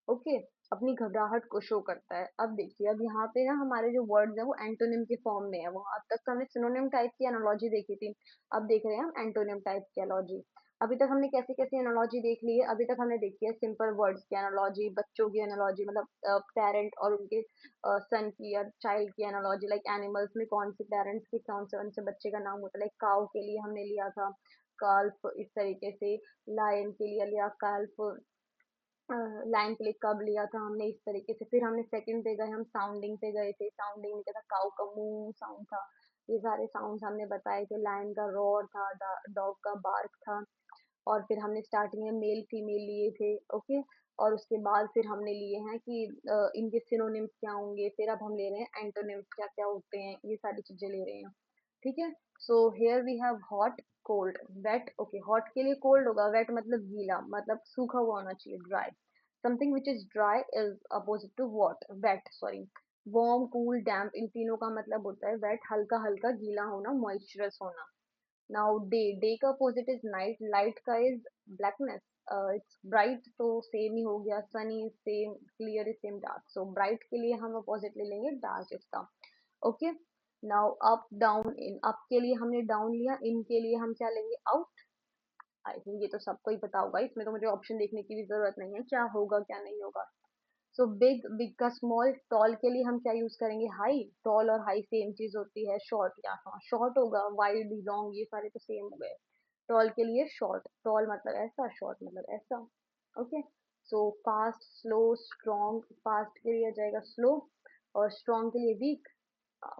Speaker 1: ओके. अपनी घबराहट को शो करता है. अब देखिए, अब यहाँ पे ना हमारे जो वर्ड्स है वो एंटोनिम के फॉर्म में है. वो अब तक तो हमने सिनोनिम टाइप की एनालॉजी देखी थी. अब देख रहे हैं हम एंटोनिम टाइप की एनालॉजी. अभी तक हमने कैसी कैसी एनालॉजी देख ली है? अभी तक हमने देखी है सिंपल वर्ड्स की एनालॉजी, बच्चों की एनालॉजी, मतलब पेरेंट और उनके सन की या चाइल्ड की एनालॉजी. लाइक एनिमल्स में कौन से पेरेंट्स के कौन से बच्चे का नाम होता है. लाइक काउ के लिए हमने लिया था काल्फ, इस तरीके से. लायन के लिए लिया काल्फ. लाइन क्लिक कब लिया था हमने, इस तरीके से. फिर हमने सेकंड पे गए, हम साउंडिंग पे गए थे. साउंडिंग में क्या था? काउ का मूव साउंड था. ये सारे साउंड्स हमने बताए थे. लायन का रोर था, डॉग का बार्क था. और फिर हमने स्टार्टिंग में मेल फीमेल लिए थे. ओके. और उसके बाद फिर हमने लिए हैं कि इनके सिनोनिम्स क्या होंगे. फिर अब हम ले रहे हैं एंटोनिम्स क्या क्या होते हैं, ये सारी चीजें ले रहे हैं. ठीक है. So here we have hot, cold, wet. Okay, hot के लिए कोल्ड होगा, वेट मतलब गीला, मतलब सूखा हुआ होना चाहिए, dry. Something which is dry is opposite to what? Wet, sorry. Warm, cool, damp, इन तीनों का मतलब होता है वेट, हल्का हल्का गीला होना, मॉइस्चरस होना. Now day. डे का अपोजिट इज नाइट. लाइट का इज ब्लैकनेस. इट्स ब्राइट तो सेम ही हो गया. Sunny is same, clear is same, dark. So bright के लिए हम अपोजिट ले लेंगे डार्क इसका. ओके. नाउ अप, डाउन, इन. अप के लिए हमने डाउन लिया, इन के लिए हम क्या लेंगे? आउट. आई थिंक ये तो सबको ही पता होगा, इसमें तो मुझे ऑप्शन देखने की भी जरूरत नहीं है क्या होगा क्या नहीं होगा. सो बिग, बिग का स्मॉल. टॉल के लिए हम क्या यूज करेंगे? हाई. टॉल और हाई सेम चीज होती है. शॉर्ट, या हाँ शॉर्ट होगा. वाइड, लॉन्ग, ये सारे तो सेम हो गए. टॉल के लिए शॉर्ट. टॉल मतलब ऐसा, शॉर्ट मतलब ऐसा. Okay. So fast, slow, strong. Fast के लिए आ जाएगा स्लो, और स्ट्रॉन्ग के लिए वीक.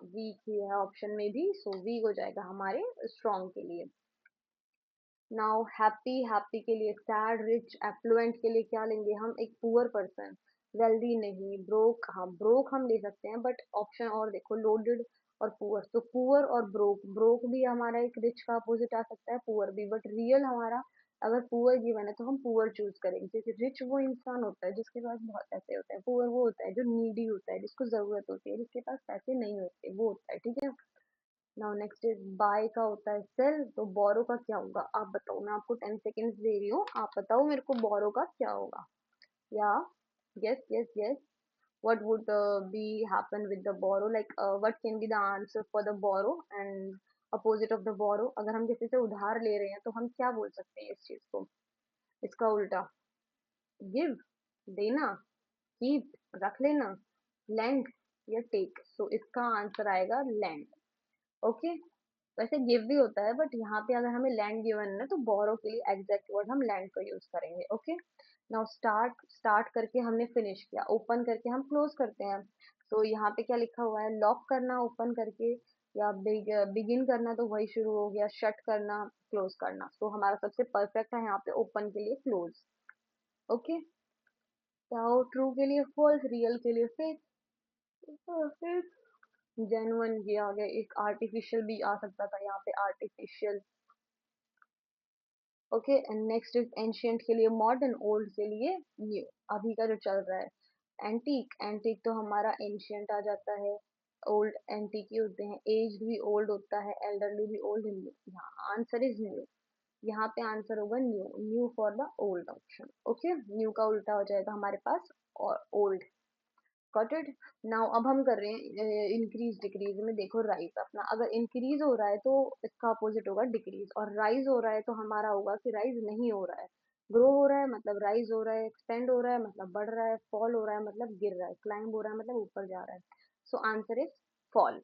Speaker 1: वीक ही है ऑप्शन में भी, सो वीक हो जाएगा हमारे स्ट्रॉन्ग के लिए. नाउ हैप्पी, हैप्पी के लिए सैड, रिच, एफ्लुएंट के लिए क्या लेंगे हम? एक पुअर पर्सन, वेल्दी नहीं, ब्रोक, हाँ ब्रोक हम ले सकते हैं, बट ऑप्शन और देखो, लोडेड और पुअर, तो पुअर और ब्रोक, ब्रोक भी हमारा एक रिच का अपोजिट आ सकता है, पुअर भी, बट रियल हमारा अगर पुअर गिवन है तो हम पुअर चूज करेंगे, क्योंकि रिच वो इंसान होता है जिसके पास बहुत पैसे होते हैं, पुअर वो होता है जो नीडी होता है, जिसको जरूरत होती है, जिसके पास पैसे नहीं होते, वो होता है, ठीक है। नाउ नेक्स्ट इज बाय का होता है सेल, तो बोरो का क्या होगा आप बताओ, मैं आपको 10 सेकेंड्स दे रही हूँ, आप बताओ मेरे को बोरो का क्या होगा। या yes, yes, yes, what would be happen with the borrow, like what can be the answer for the borrow and opposite of the borrow, अगर हम किसी से उधार ले रहे हैं तो हम क्या बोल सकते हैं इस चीज को, इसका उल्टा? गिव, देना, कीप, रख लेना, लैंड या टेक, सो इसका आंसर आएगा लैंड। ओके, वैसे गिव भी होता है, बट यहाँ पे अगर हमें लैंड गिवन है ना, तो बोरो के लिए एग्जैक्ट वर्ड हम लैंड का यूज करेंगे। ओके, नाउ स्टार्ट, स्टार्ट करके हमने फिनिश किया, ओपन करके हम क्लोज करते हैं, तो यहाँ पे क्या लिखा हुआ है? लॉक करना ओपन करके, या बिगिन करना तो वही शुरू हो गया, शट करना, क्लोज करना, तो हमारा सबसे परफेक्ट है यहाँ पे ओपन के लिए क्लोज। ओके, तो ट्रू के लिए फॉल्स, रियल के लिए फेक, जेन्युइन ये आ गया, एक आर्टिफिशियल भी आ सकता था यहाँ पे, artificial. Okay, and next is ancient के लिए मॉडर्न, ओल्ड के लिए न्यू, अभी का जो चल रहा है। एंटीक, एंटीक तो हमारा एंशियंट आ जाता है, ओल्ड एंटीक ही होते हैं, एज्ड भी ओल्ड होता है, एल्डरली भी ओल्ड, न्यू, यहाँ आंसर इज न्यू, यहाँ पे आंसर होगा new, new for the old option. Okay, new का उल्टा हो जाएगा हमारे पास और ओल्ड। Got it. नाउ अब हम कर रहे हैं इंक्रीज डिक्रीज में, देखो राइज अपना, अगर इंक्रीज हो रहा है तो इसका अपोजिट होगा डिक्रीज, और राइज हो रहा है तो हमारा होगा कि राइज नहीं हो रहा है, ग्रो हो रहा है मतलब राइज हो रहा है, एक्सपेंड हो रहा है मतलब बढ़ रहा है, फॉल हो रहा है मतलब गिर रहा है, क्लाइंब हो रहा है मतलब ऊपर जा रहा है, so answer is fall.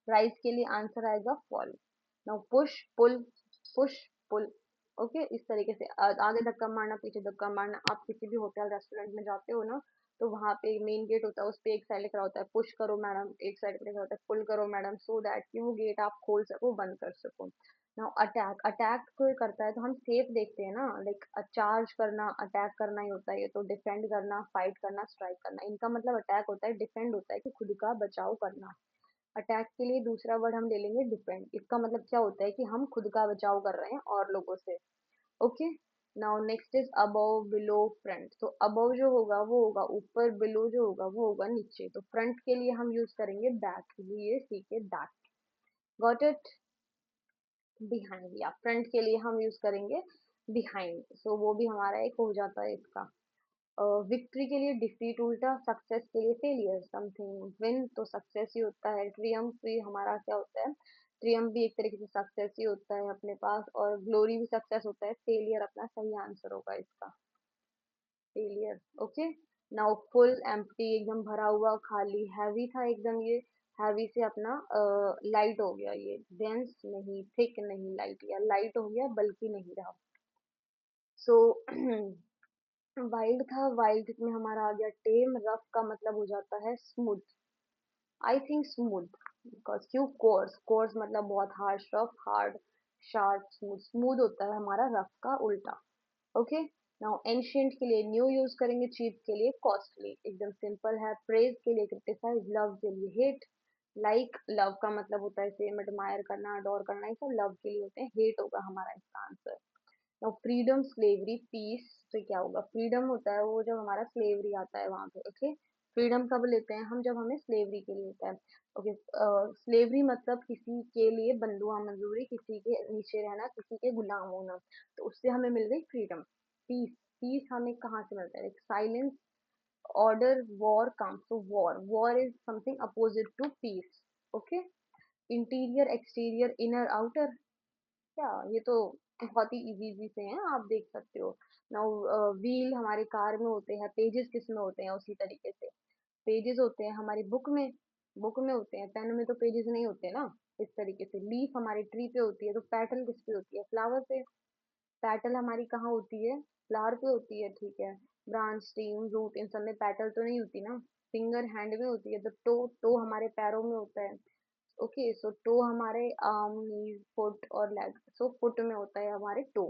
Speaker 1: Rise के लिए आंसर आएगा fall. Now push pull, okay, इस तरीके से आगे धक्का मारना, पीछे धक्का मारना, आप किसी भी होटल रेस्टोरेंट में जाते हो ना, तो वहां पे मेन गेट होता है, उस पे एक साइड लिखा होता है पुश करो मैडम, एक साइड पे लिखा होता है पुल करो मैडम, सो दैट कि वो गेट आप खोल सको, बंद कर सको। नाउ अटैक, अटैक कोई करता है तो हम सेफ देखते हैं ना, लाइक चार्ज करना, अटैक करना ही होता है ये तो, डिफेंड करना, फाइट करना, स्ट्राइक करना, इनका मतलब अटैक होता है, डिफेंड होता है कि खुद का बचाव करना। अटैक के लिए दूसरा वर्ड हम ले लेंगे डिफेंड, इसका मतलब क्या होता है कि हम खुद का बचाव कर रहे हैं और लोगों से। Okay, now next is above, below, front, तो अबव जो होगा वो होगा ऊपर, बिलो जो होगा वो होगा नीचे, तो फ्रंट के लिए हम यूज करेंगे बैक, ये सीखे बैक। Got it. बिहाइंड, या फ्रंट के लिए हम यूज करेंगे बिहाइंड, सो वो भी हमारा एक हो जाता है इसका। विक्ट्री के लिए डिफीट उल्टा, सक्सेस के लिए फेलियर, समथिंग विन तो सक्सेस ही होता है, ट्रियम्फ भी हमारा क्या होता है? ट्रियम्फ भी एक तरीके से सक्सेस ही होता है अपने पास, और ग्लोरी भी सक्सेस होता है, फेलियर अपना सही आंसर होगा इसका, failure. Okay, now full, empty एकदम भरा हुआ खाली, हैवी था एकदम ये, हैवी से अपना लाइट हो गया ये, डेंस नहीं, थिक नहीं, लाइट, या लाइट हो गया बल्कि नहीं रहा। सो वाइल्ड था, वाइल्ड में हमारा आ गया टेम, रफ का मतलब हो जाता है smooth, I think smooth, because क्यों, कोर्स, कोर्स मतलब बहुत harsh, rough hard, sharp, smooth, smooth होता है हमारा रफ का उल्टा। ओके, नाउ एंशियंट के लिए न्यू यूज करेंगे, चीप के लिए कॉस्टली, एकदम सिंपल है, प्रेज के लिए क्रिटिसाइज, लव के लिए हेट, लाइक लव का मतलब होता है सेम, एडमायर करना, अडोर करना, ये सब लव के लिए होते हैं, हेट होगा हमारा इसका आंसर। और फ्रीडम, स्लेवरी, पीस, से क्या होगा? फ्रीडम होता है वो जब हमारा स्लेवरी आता है वहां पे। ओके, फ्रीडम कब लेते हैं हम? जब हमें स्लेवरी के लिए होता है। ओके, स्लेवरी मतलब किसी के लिए बंधुआ मजदूरी, किसी के नीचे रहना, किसी के गुलाम होना, तो उससे हमें मिल गई फ्रीडम। पीस, पीस हमें कहाँ से मिलता है? साइलेंस, ऑर्डर, वॉर, काम, तो war, war is something opposite to peace. Okay, interior, exterior, inner, outer, क्या ये तो बहुत ही इजी इजी से हैं, आप देख सकते हो। नाउ व्हील हमारी कार में होते हैं, पेजेस किस में होते हैं? उसी तरीके से पेजेस होते हैं हमारी बुक में, बुक में होते हैं, पेन में तो पेजेस नहीं होते ना। इस तरीके से लीफ हमारी ट्री पे होती है, तो पेटल किस पे होती है? फ्लावर पे। पेटल हमारी कहाँ होती है? फ्लावर पे होती है, ठीक है। ब्रांच, स्टीम, रूट, इन सब में पेटल तो नहीं होती ना। फिंगर हैंड में होती है, तो टो, टो हमारे पैरों में होता है। ओके, सो टो हमारे आर्म, नीज, फुट और लेग, सो फुट में होता है हमारे टो।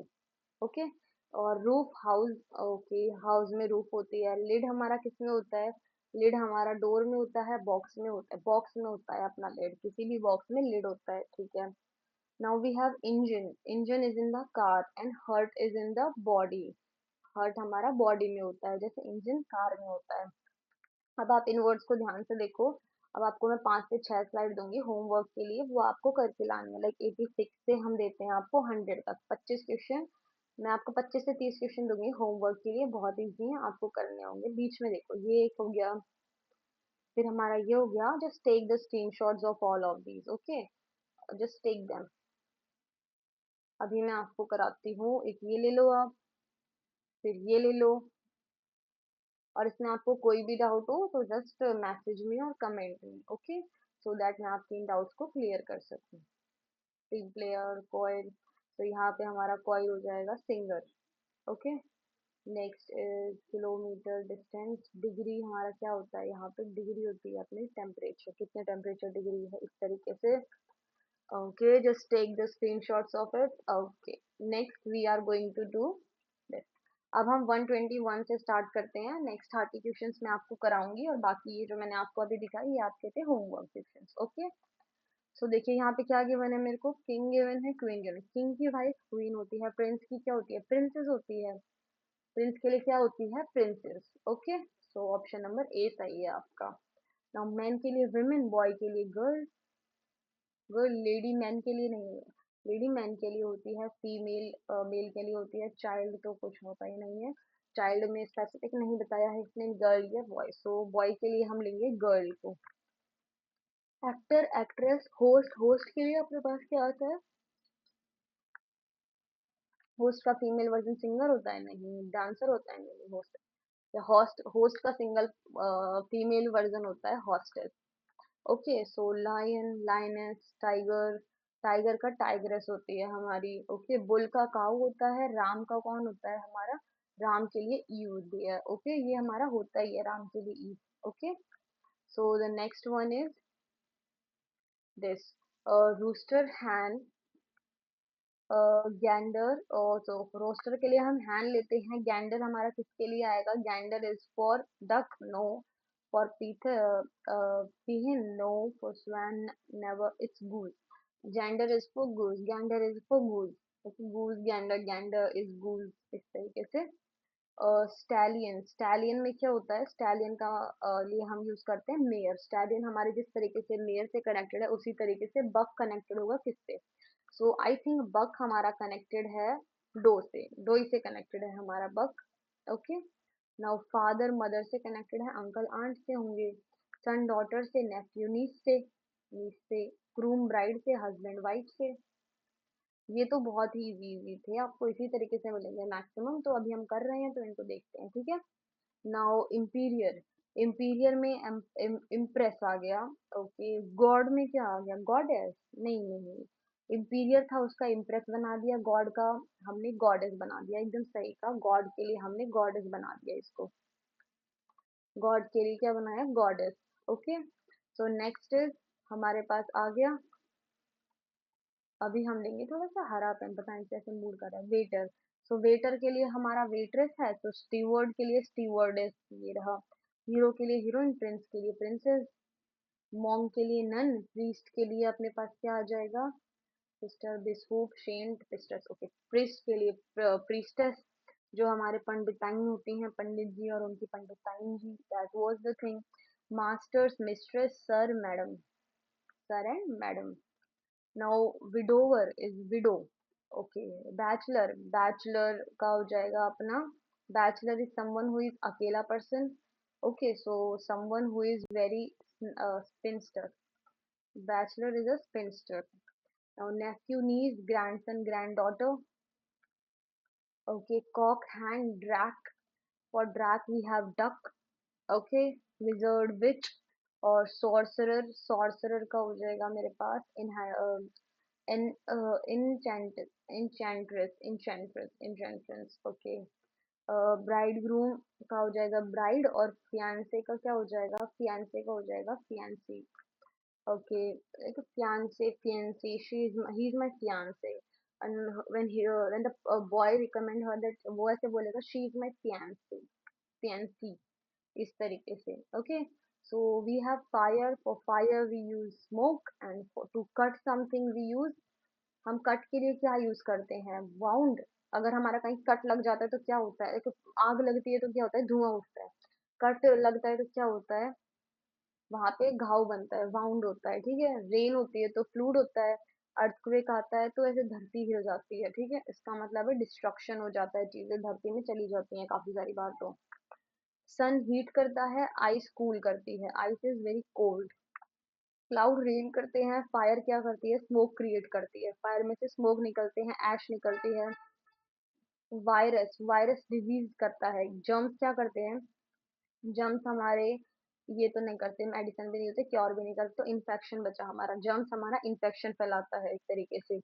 Speaker 1: ओके। और रूफ हाउस, ओके, हाउस में रूफ होती है। लिड हमारा किस में होता है? लिड हमारा डोर में होता है, बॉक्स में होता है, बॉक्स में होता है अपना लिड, किसी भी बॉक्स में लिड होता है, ठीक है। Now we have engine, engine is in the car and heart is in the body. Heart हमारा बॉडी में होता है, जैसे इंजन कार में होता है। अब आप इन वर्ड्स को ध्यान से देखो। अब आपको मैं 5 से 6 स्लाइड दूंगी होमवर्क के लिए, वो आपको करके लानी है। लाइक 86 से हम देते हैं आपको 100 तक 25 क्वेश्चन। मैं आपको 25 से 30 क्वेश्चन दूंगी होमवर्क के लिए, बहुत इजी है, आपको करने होंगे। बीच में देखो, ये एक हो गया, फिर हमारा ये हो गया। Just take the screenshots of all of these, okay, just take them. अभी मैं आपको कराती हूँ, एक ये ले लो आप, फिर ये ले लो। और इसमें आपको कोई भी डाउट हो तो जस्ट मैसेज में और कमेंट में, ओके, सो दैट मैं आपके इन डाउट्स को क्लियर कर सकूँ। पिग प्लेयर, कॉइल, तो यहाँ पे हमारा कॉइल हो जाएगा singer, okay. Next is kilometre distance. Degree हमारा क्या होता है? यहाँ पे डिग्री होती है अपनी टेम्परेचर, कितने टेम्परेचर डिग्री है, इस तरीके से, okay. Just take the screenshots of it, okay. Next we are going to do this. अब हम 121 से स्टार्ट करते हैं। नेक्स्ट 30 क्वेश्चंस मैं आपको कराऊंगी, और बाकी ये जो मैंने आपको अभी दिखाई ये आपके थे होमवर्क क्वेश्चंस, ओके। सो देखिए यहाँ पे क्या गिवन है मेरे को, किंग गिवन है, क्वीन गिवन। किंग की वाइफ क्वीन होती है, प्रिंस की क्या होती है? प्रिंसेस होती है। प्रिंस के लिए क्या होती है? Princess, okay. So option number A सही है आपका। नाउ मैन के लिए विमेन, बॉय के लिए गर्ल। गर्ल, लेडी मैन के लिए नहीं है, लेडी मैन के लिए होती है। फीमेल मेल के लिए होती है। चाइल्ड तो कुछ होता ही नहीं है, चाइल्ड में स्पेसिफिक नहीं बताया है इसने, गर्ल या बॉय, सो बॉय के लिए हम लेंगे गर्ल को। एक्टर, एक्ट्रेस, होस्ट, होस्ट के लिए अपने पास क्या आता है? होस्ट का फीमेल वर्जन सिंगर होता है? नहीं। डांसर होता है? नहीं। होस्ट या होस्ट, होस्ट का सिंगल फीमेल वर्जन होता है हॉस्टेस, ओके। सो लायन, लायनेस, टाइगर, टाइगर का टाइग्रेस होती है हमारी, ओके। बुल का काऊ होता है। राम का कौन होता है हमारा? राम के लिए ई होती है, ओके। ये हमारा होता ही है राम के लिए ewe, okay. So the next one is this, rooster, hen, gander. और तो रोस्टर के लिए हम हैन लेते हैं। गैंडर हमारा किसके लिए आएगा? Gander is for duck, no. For peahen, no. For swan, never, it's goose. Gander is for goose, gander is for goose, goose gander, gander is goose, इस तरीके से। स्टैलियन, स्टैलियन में क्या होता है? स्टैलियन का लिए हम यूज करते हैं मेयर। स्टैलियन हमारे जिस तरीके से मेयर से कनेक्टेड है, उसी तरीके से बक कनेक्टेड होगा किससे? सो आई थिंक बक हमारा कनेक्टेड है डो से, डोई से कनेक्टेड है हमारा बक, ओके। नाउ फादर मदर से कनेक्टेड है, अंकल आंट से होंगे। सन डॉटर से, नेफ्यू नीस से, नीस से। ग्रूम ब्राइड से, हस्बैंड वाइफ से। ये तो बहुत ही इजी इजी थे, आपको इसी तरीके से मिलेंगे मैक्सिमम, तो अभी हम कर रहे हैं तो इनको देखते हैं, ठीक है। नाउ इंपीरियर, इंपीरियर में इम्प्रेस आ गया, ओके। गॉड में क्या आ गया? गॉडेस? नहीं नहीं, इंपीरियर था उसका इम्प्रेस बना दिया, गॉड का हमने गॉडेस बना दिया, एकदम सही का। गॉड के लिए हमने गॉडेस बना दिया इसको, गॉड के लिए क्या बनाया? Goddess, okay. So next is हमारे पास आ गया, अभी हम लेंगे थोड़ा सा हरा पेन, पता नहीं कैसे मूड कर रहा है। वेटर, सो वेटर के लिए हमारा वेट्रेस है, तो स्टीवर्ड के लिए स्टीवर्डेस, ये रहा। हीरो के लिए हीरोइन, प्रिंस के लिए प्रिंसेस, मॉन्ग के लिए नन, प्रीस्ट के लिए अपने पास क्या आ जाएगा? सिस्टर, बिशप, सेंट, पिस्टर्स, ओके। प्रीस्ट के लिए प्रीस्टेस, जो हमारे पंडिताइन होती हैं, पंडित जी और उनकी पंडिताइन ji, that was the thing. Masters, mistress, sir, madam, sir and madam. Now widower is widow, okay. Bachelor, bachelor का हो जाएगा अपना, bachelor is someone who is अकेला person, okay. So someone who is very spinster, bachelor is a spinster. Now nephew, niece, grandson, granddaughter, okay. Cock, hen, drake, for drake we have duck, okay. Wizard, witch, और sorcerer, sorcerer का हो जाएगा मेरे पास इन इनचैंट, इनचैंट्रेस, okay. Bride groom का हो जाएगा bride, और fiance का क्या हो जाएगा? फियांसे का हो जाएगा फियांसी, ओके। एक fiance, fiancee, she is, he is my fiance. and when the boy recommend her that, वो ऐसे बोलेगा she is my fiancée, इस तरीके से. Okay, so we have fire. For fire we use smoke, and to cut something we use, हम cut के लिए क्या यूज करते हैं? वाउंड. अगर हमारा कहीं कट लग जाता है तो क्या होता है? एक आग लगती है तो क्या होता है? धुआं उठता है. कट लगता है तो क्या होता है? वहां पे घाव बनता है, वाउंड होता है. ठीक है. रेन होती है तो फ्लूड होता है. अर्थक्वेक आता है तो ऐसे धरती हिल जाती है. ठीक है. इसका मतलब है डिस्ट्रक्शन हो जाता है, चीजें धरती में चली जाती हैं काफी सारी बार. तो सन हीट करता है, आइस कूल करती है. Ice is very cold. Cloud rain करते हैं. फायर क्या करती है? स्मोक क्रिएट करती है. फायर में से स्मोक निकलते हैं, ऐश निकलती है. वायरस, वायरस डिजीज करता है. जर्म्स क्या करते हैं? जर्म्स हमारे ये तो नहीं करते, मेडिसिन भी नहीं होते, क्योर भी नहीं करते, तो इन्फेक्शन बचा हमारा. जर्म्स हमारा इन्फेक्शन फैलाता है एक तरीके से.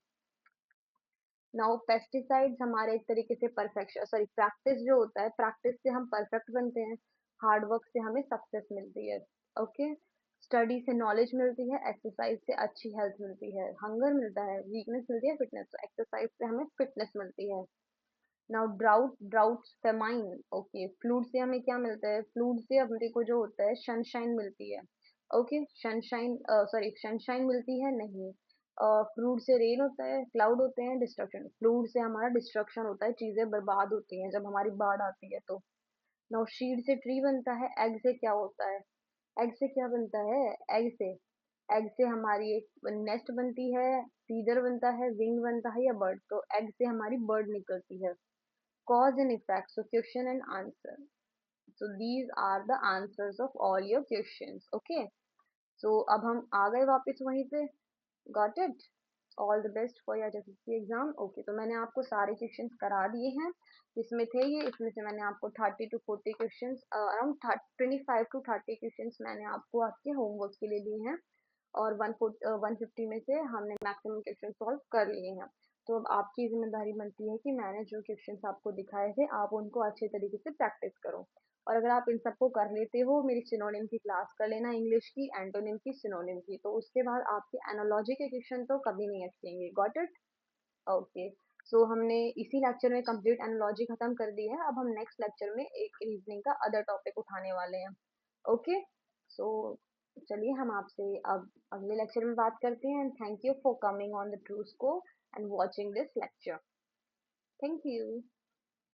Speaker 1: नाउ पेस्टिसाइड्स हमारे एक तरीके से परफेक्शन, सॉरी, प्रैक्टिस जो होता है, प्रैक्टिस से हम परफेक्ट बनते हैं. हार्ड वर्क से हमें सक्सेस मिलती है. ओके. स्टडी से नॉलेज मिलती है, एक्सरसाइज से अच्छी हेल्थ मिलती है, हंगर मिलता है, वीकनेस मिलती है, फिटनेस. तो एक्सरसाइज से हमें फिटनेस मिलती है. Now drought, drought famine. Okay. Fluid से हमें क्या मिलता है? फ्लूड से अपने को जो होता है सनशाइन मिलती है. ओके. सनशाइन, सॉरी, सनशाइन मिलती है नहीं. फ्लूड से रेन होता है, क्लाउड होते हैं, डिस्ट्रक्शन. फ्लूड से हमारा डिस्ट्रक्शन होता है, चीजें बर्बाद होती हैं जब हमारी बाढ़ आती है तो. नाउ शीड से ट्री बनता है. एग से क्या होता है? एग से क्या बनता है? एग से, एग से हमारी एक नेस्ट बनती है, फीदर बनता है, विंग बनता है या बर्ड. तो एग से हमारी बर्ड निकलती है. Cause and effect, so question and answer. So these are the answers of all your questions. Okay. So अब हम आ गए वापस वहीं पे. Got it? All the best for your SSC exam. Okay, तो मैंने आपको सारे क्वेश्चंस करा दिए हैं जिसमें थे ये. इसमें से मैंने आपको 30 to 40 questions, around 25 to 30 questions मैंने आपको आपके होमवर्क के लिए दिए हैं. और 150 में से हमने मैक्सिमम क्वेश्चन सॉल्व कर लिए हैं. तो अब आपकी जिम्मेदारी बनती है कि मैंने जो क्वेश्चंस आपको दिखाए थे आप उनको अच्छे तरीके से प्रैक्टिस करो. और अगर आप इन सबको कर लेते हो, मेरी सिनोनिम की क्लास कर लेना, इंग्लिश की, एंटोनिम की, सिनोनिम की. तो उसके बाद आपके एनोलॉजी के क्वेश्चन तो कभी नहीं अटकेंगे. Got it? ओके. सो हमने इसी लेक्चर में कंप्लीट एनोलॉजी खत्म कर दी है. अब हम नेक्स्ट लेक्चर में एक रीजनिंग का अदर टॉपिक उठाने वाले हैं. ओके. सो चलिए हम आपसे अब अगले लेक्चर में बात करते हैं. And thank you for coming on the true score and watching this lecture. Thank you.